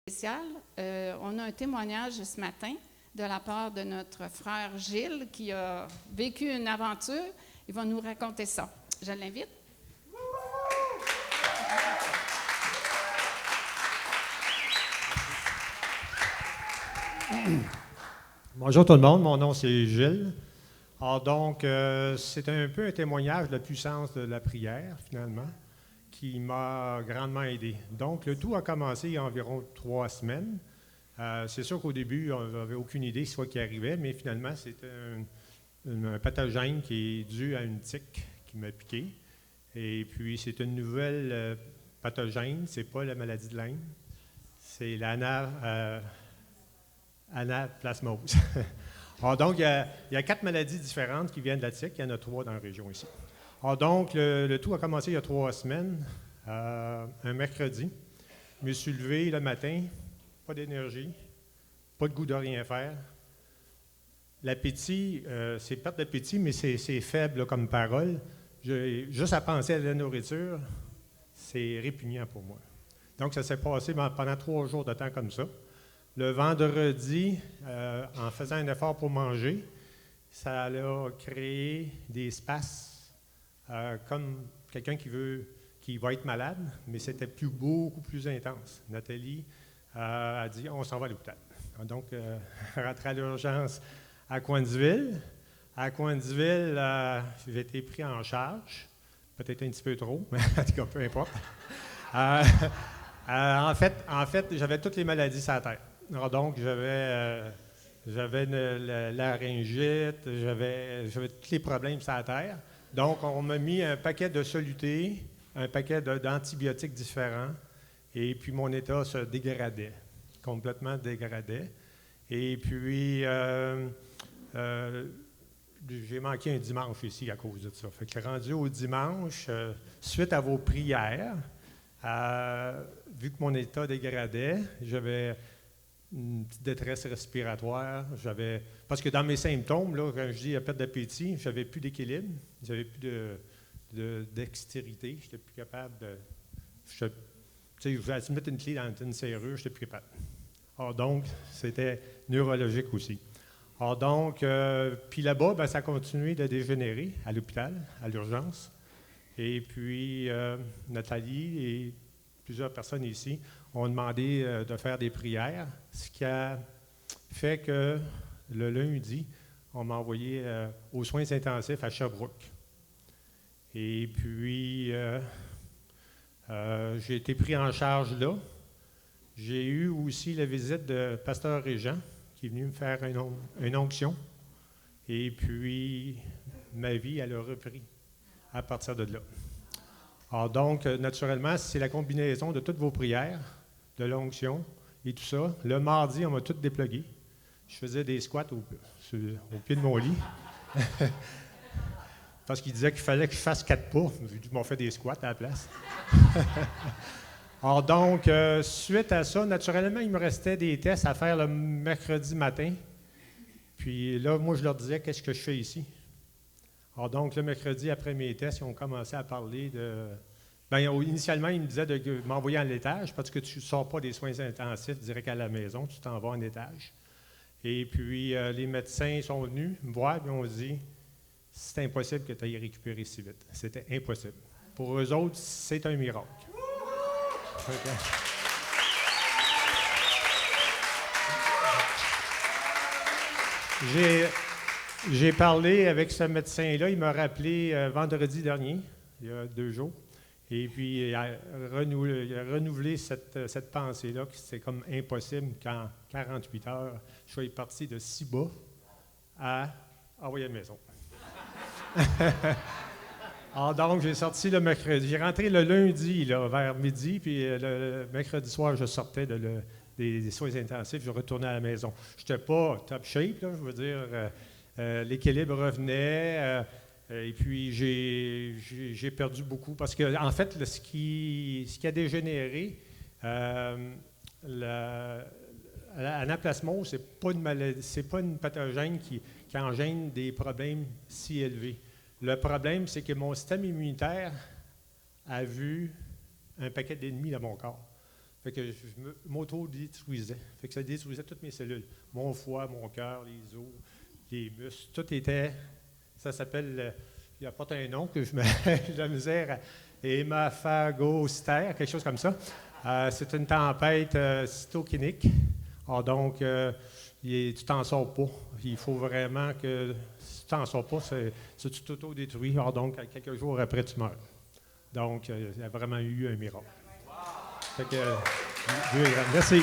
spécial. On a un témoignage ce matin de la part de notre frère Gilles qui a vécu une aventure. Il va nous raconter ça. Je l'invite. Bonjour tout le monde, mon nom c'est Gilles. Alors donc, c'est un peu un témoignage de la puissance de la prière, finalement, qui m'a grandement aidé. Donc, le tout a commencé il y a environ 3 semaines. C'est sûr qu'au début, on n'avait aucune idée de ce qui arrivait, mais finalement, c'est un pathogène qui est dû à une tique qui m'a piqué. Et puis, c'est une nouvelle pathogène, c'est pas la maladie de Lyme, c'est l'anaplasmose. Alors donc, il y a 4 maladies différentes qui viennent de la tique. Il y en a 3 dans la région ici. Alors donc, le tout a commencé il y a 3 semaines, un mercredi. Je me suis levé le matin, pas d'énergie, pas de goût de rien faire. L'appétit, c'est perte d'appétit, mais c'est faible là, comme parole. Juste à penser à la nourriture, c'est répugnant pour moi. Donc, ça s'est passé pendant 3 jours de temps comme ça. Le vendredi, en faisant un effort pour manger, ça a créé des spasmes, comme quelqu'un qui va être malade, mais c'était beaucoup plus intense. Nathalie a dit, on s'en va à l'hôpital. Donc, rentré à l'urgence à Coinsville. À Coinsville, j'ai été pris en charge, peut-être un petit peu trop, mais en tout cas, peu importe. En fait, j'avais toutes les maladies sur la tête. Alors donc, j'avais la laryngite, j'avais tous les problèmes sur la terre. Donc, on m'a mis un paquet de solutés, un paquet d'antibiotiques différents, et puis mon état se dégradait, complètement dégradait. Et puis, j'ai manqué un dimanche ici à cause de ça. Fait que rendu au dimanche, suite à vos prières, vu que mon état dégradait, j'avais une petite détresse respiratoire. Parce que dans mes symptômes, là, quand je dis perte d'appétit, j'avais plus d'équilibre, j'avais plus de dextérité, j'étais plus capable de. Je voulais mettre une clé dans une serrure, j'étais plus capable. Alors donc, c'était neurologique aussi. Alors donc, puis là-bas, ben, ça a continué de dégénérer à l'hôpital, à l'urgence. Et puis, Nathalie et plusieurs personnes ici ont demandé de faire des prières, ce qui a fait que le lundi, on m'a envoyé aux soins intensifs à Sherbrooke. Et puis, j'ai été pris en charge là. J'ai eu aussi la visite de Pasteur Régent, qui est venu me faire une onction. Et puis, ma vie, elle a repris à partir de là. Alors donc, naturellement, c'est la combinaison de toutes vos prières, de l'onction et tout ça. Le mardi, on m'a tout déplugué. Je faisais des squats au pied de mon lit. Parce qu'il disait qu'il fallait que je fasse 4 pas. Ils m'ont fait des squats à la place. Alors donc, suite à ça, naturellement, il me restait des tests à faire le mercredi matin. Puis là, moi, je leur disais, qu'est-ce que je fais ici? Alors donc, le mercredi, après mes tests, ils ont commencé à parler de. Bien, initialement, ils me disaient de m'envoyer à l'étage parce que tu ne sors pas des soins intensifs direct à la maison, tu t'en vas en étage. Et puis, les médecins sont venus me voir et ont dit c'est impossible que tu ailles récupérer si vite. C'était impossible. Pour eux autres, c'est un miracle. Okay. J'ai parlé avec ce médecin-là, il m'a rappelé vendredi dernier, il y a 2 jours, et puis il a renouvelé cette pensée-là, que c'est comme impossible qu'en 48 heures, je sois parti de si bas à envoyer à la maison. Alors donc, j'ai sorti le mercredi, j'ai rentré le lundi là, vers midi, puis le mercredi soir, je sortais des soins intensifs, je retournais à la maison. Je n'étais pas top shape, là, je veux dire, l'équilibre revenait, et puis j'ai perdu beaucoup, parce que en fait, ce qui a dégénéré, l'anaplasmose, c'est pas une maladie, c'est pas une pathogène qui engendre des problèmes si élevés. Le problème, c'est que mon système immunitaire a vu un paquet d'ennemis dans mon corps. Fait que je m'auto-détruisais. Fait que ça détruisait toutes mes cellules. Mon foie, mon cœur, les os, les muscles, tout était... Ça s'appelle... il apporte un nom que je me j'ai de la misère à... hémaphagocystère, quelque chose comme ça. C'est une tempête cytokinique. Alors donc, tu t'en sors pas. Il faut vraiment que... Si tu t'en sors pas, tu t'auto-détruis. Alors donc, quelques jours après, tu meurs. Donc, il y a vraiment eu un miracle. Fait que, Dieu est grand. Merci.